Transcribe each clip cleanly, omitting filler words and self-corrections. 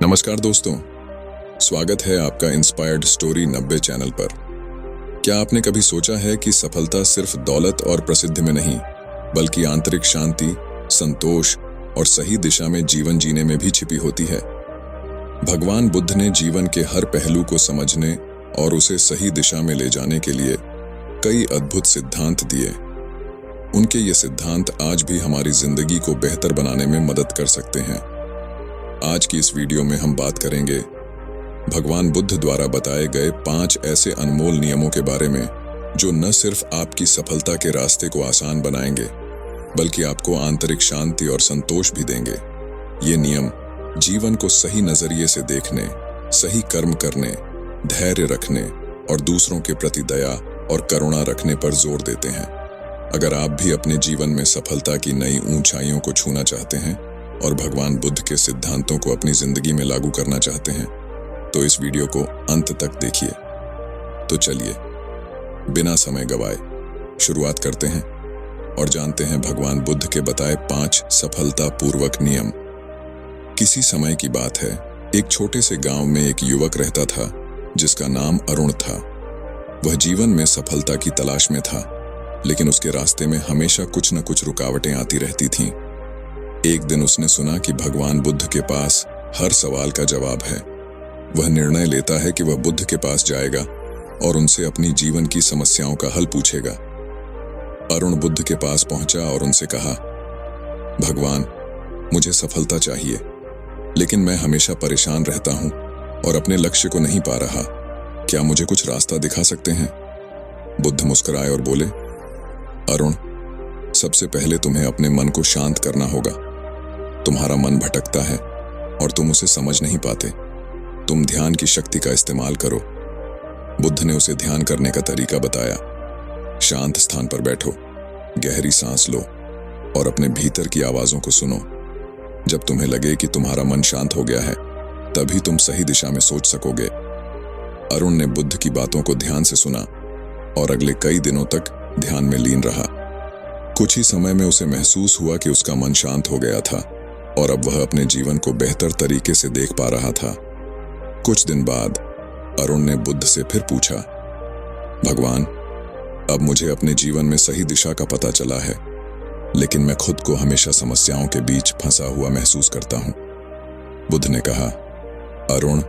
नमस्कार दोस्तों, स्वागत है आपका इंस्पायर्ड स्टोरी 90 चैनल पर। क्या आपने कभी सोचा है कि सफलता सिर्फ दौलत और प्रसिद्धि में नहीं, बल्कि आंतरिक शांति, संतोष और सही दिशा में जीवन जीने में भी छिपी होती है। भगवान बुद्ध ने जीवन के हर पहलू को समझने और उसे सही दिशा में ले जाने के लिए कई अद्भुत सिद्धांत दिए। उनके ये सिद्धांत आज भी हमारी जिंदगी को बेहतर बनाने में मदद कर सकते हैं। आज की इस वीडियो में हम बात करेंगे भगवान बुद्ध द्वारा बताए गए 5 ऐसे अनमोल नियमों के बारे में जो न सिर्फ आपकी सफलता के रास्ते को आसान बनाएंगे, बल्कि आपको आंतरिक शांति और संतोष भी देंगे। ये नियम जीवन को सही नजरिए से देखने, सही कर्म करने, धैर्य रखने और दूसरों के प्रति दया और करुणा रखने पर जोर देते हैं। अगर आप भी अपने जीवन में सफलता की नई ऊंचाइयों को छूना चाहते हैं और भगवान बुद्ध के सिद्धांतों को अपनी जिंदगी में लागू करना चाहते हैं, तो इस वीडियो को अंत तक देखिए। तो चलिए बिना समय गवाए शुरुआत करते हैं और जानते हैं भगवान बुद्ध के बताए 5 सफलतापूर्वक नियम। किसी समय की बात है, एक छोटे से गांव में एक युवक रहता था जिसका नाम अरुण था। वह जीवन में सफलता की तलाश में था, लेकिन उसके रास्ते में हमेशा कुछ न कुछ रुकावटें आती रहती थीं। एक दिन उसने सुना कि भगवान बुद्ध के पास हर सवाल का जवाब है। वह निर्णय लेता है कि वह बुद्ध के पास जाएगा और उनसे अपनी जीवन की समस्याओं का हल पूछेगा। अरुण बुद्ध के पास पहुंचा और उनसे कहा, भगवान, मुझे सफलता चाहिए, लेकिन मैं हमेशा परेशान रहता हूं और अपने लक्ष्य को नहीं पा रहा। क्या मुझे कुछ रास्ता दिखा सकते हैं? बुद्ध मुस्कुराए और बोले, अरुण, सबसे पहले तुम्हें अपने मन को शांत करना होगा। तुम्हारा मन भटकता है और तुम उसे समझ नहीं पाते। तुम ध्यान की शक्ति का इस्तेमाल करो। बुद्ध ने उसे ध्यान करने का तरीका बताया। शांत स्थान पर बैठो, गहरी सांस लो और अपने भीतर की आवाजों को सुनो। जब तुम्हें लगे कि तुम्हारा मन शांत हो गया है, तभी तुम सही दिशा में सोच सकोगे। अरुण ने बुद्ध की बातों को ध्यान से सुना और अगले कई दिनों तक ध्यान में लीन रहा। कुछ ही समय में उसे महसूस हुआ कि उसका मन शांत हो गया था और अब वह अपने जीवन को बेहतर तरीके से देख पा रहा था। कुछ दिन बाद अरुण ने बुद्ध से फिर पूछा, भगवान, अब मुझे अपने जीवन में सही दिशा का पता चला है, लेकिन मैं खुद को हमेशा समस्याओं के बीच फंसा हुआ महसूस करता हूं। बुद्ध ने कहा, अरुण,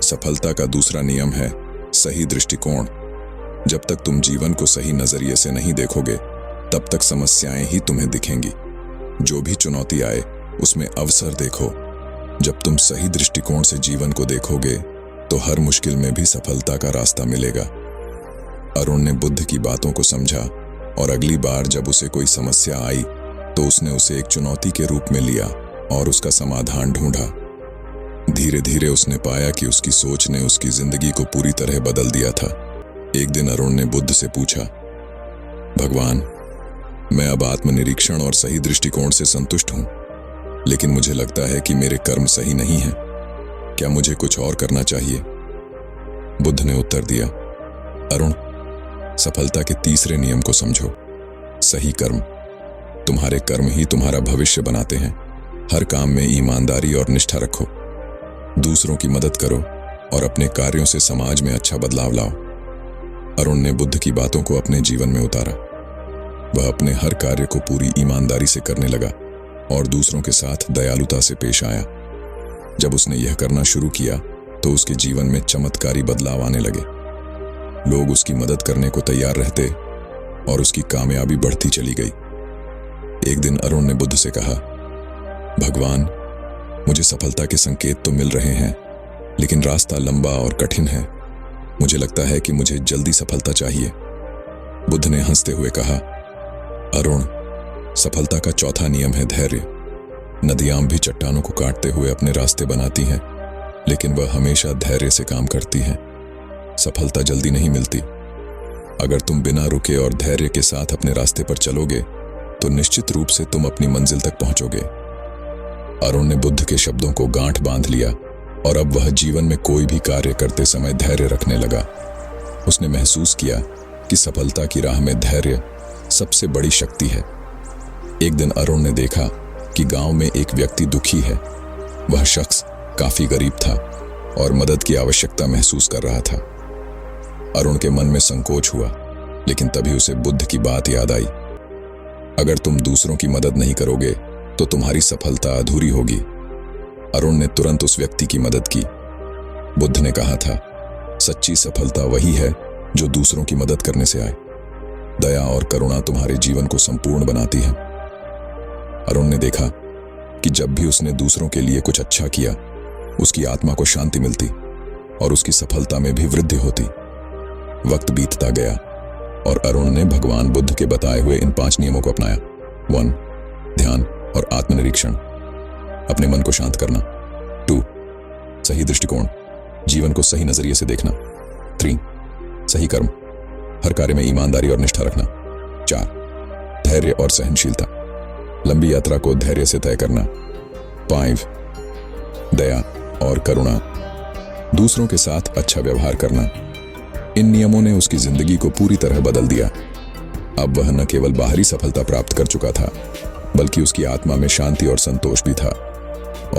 सफलता का दूसरा नियम है सही दृष्टिकोण। जब तक तुम जीवन को सही नजरिए से नहीं देखोगे, तब तक समस्याएं ही तुम्हें दिखेंगी। जो भी चुनौती आए, उसमें अवसर देखो। जब तुम सही दृष्टिकोण से जीवन को देखोगे, तो हर मुश्किल में भी सफलता का रास्ता मिलेगा। अरुण ने बुद्ध की बातों को समझा और अगली बार जब उसे कोई समस्या आई, तो उसने उसे एक चुनौती के रूप में लिया और उसका समाधान ढूंढा। धीरे धीरे उसने पाया कि उसकी सोच ने उसकी जिंदगी को पूरी तरह बदल दिया था। एक दिन अरुण ने बुद्ध से पूछा, भगवान, मैं अब आत्मनिरीक्षण और सही दृष्टिकोण से संतुष्ट हूं, लेकिन मुझे लगता है कि मेरे कर्म सही नहीं हैं। क्या मुझे कुछ और करना चाहिए? बुद्ध ने उत्तर दिया, अरुण, सफलता के तीसरे नियम को समझो, सही कर्म। तुम्हारे कर्म ही तुम्हारा भविष्य बनाते हैं। हर काम में ईमानदारी और निष्ठा रखो। दूसरों की मदद करो और अपने कार्यों से समाज में अच्छा बदलाव लाओ। अरुण ने बुद्ध की बातों को अपने जीवन में उतारा। वह अपने हर कार्य को पूरी ईमानदारी से करने लगा और दूसरों के साथ दयालुता से पेश आया। जब उसने यह करना शुरू किया, तो उसके जीवन में चमत्कारी बदलाव आने लगे। लोग उसकी मदद करने को तैयार रहते और उसकी कामयाबी बढ़ती चली गई। एक दिन अरुण ने बुद्ध से कहा, भगवान, मुझे सफलता के संकेत तो मिल रहे हैं, लेकिन रास्ता लंबा और कठिन है। मुझे लगता है कि मुझे जल्दी सफलता चाहिए। बुद्ध ने हंसते हुए कहा, अरुण, सफलता का चौथा नियम है धैर्य। नदियां भी चट्टानों को काटते हुए अपने रास्ते बनाती हैं, लेकिन वह हमेशा धैर्य से काम करती हैं। सफलता जल्दी नहीं मिलती। अगर तुम बिना रुके और धैर्य के साथ अपने रास्ते पर चलोगे, तो निश्चित रूप से तुम अपनी मंजिल तक पहुंचोगे। अरुण ने बुद्ध के शब्दों को गांठ बांध लिया और अब वह जीवन में कोई भी कार्य करते समय धैर्य रखने लगा। उसने महसूस किया कि सफलता की राह में धैर्य सबसे बड़ी शक्ति है। एक दिन अरुण ने देखा कि गांव में एक व्यक्ति दुखी है। वह शख्स काफी गरीब था और मदद की आवश्यकता महसूस कर रहा था। अरुण के मन में संकोच हुआ, लेकिन तभी उसे बुद्ध की बात याद आई। अगर तुम दूसरों की मदद नहीं करोगे तो तुम्हारी सफलता अधूरी होगी। अरुण ने तुरंत उस व्यक्ति की मदद की। बुद्ध ने कहा था, सच्ची सफलता वही है जो दूसरों की मदद करने से आए। दया और करुणा तुम्हारे जीवन को संपूर्ण बनाती है। अरुण ने देखा कि जब भी उसने दूसरों के लिए कुछ अच्छा किया, उसकी आत्मा को शांति मिलती और उसकी सफलता में भी वृद्धि होती। वक्त बीतता गया और अरुण ने भगवान बुद्ध के बताए हुए इन 5 नियमों को अपनाया। 1. ध्यान और आत्मनिरीक्षण, अपने मन को शांत करना। 2. सही दृष्टिकोण, जीवन को सही नजरिए से देखना। 3. सही कर्म, हर कार्य में ईमानदारी और निष्ठा रखना। 4. धैर्य और सहनशीलता, लंबी यात्रा को धैर्य से तय करना। 5. दया और करुणा, दूसरों के साथ अच्छा व्यवहार करना। इन नियमों ने उसकी जिंदगी को पूरी तरह बदल दिया। अब वह न केवल बाहरी सफलता प्राप्त कर चुका था, बल्कि उसकी आत्मा में शांति और संतोष भी था।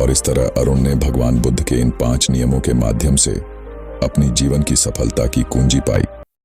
और इस तरह अरुण ने भगवान बुद्ध के इन 5 नियमों के माध्यम से अपनी जीवन की सफलता की कुंजी पाई।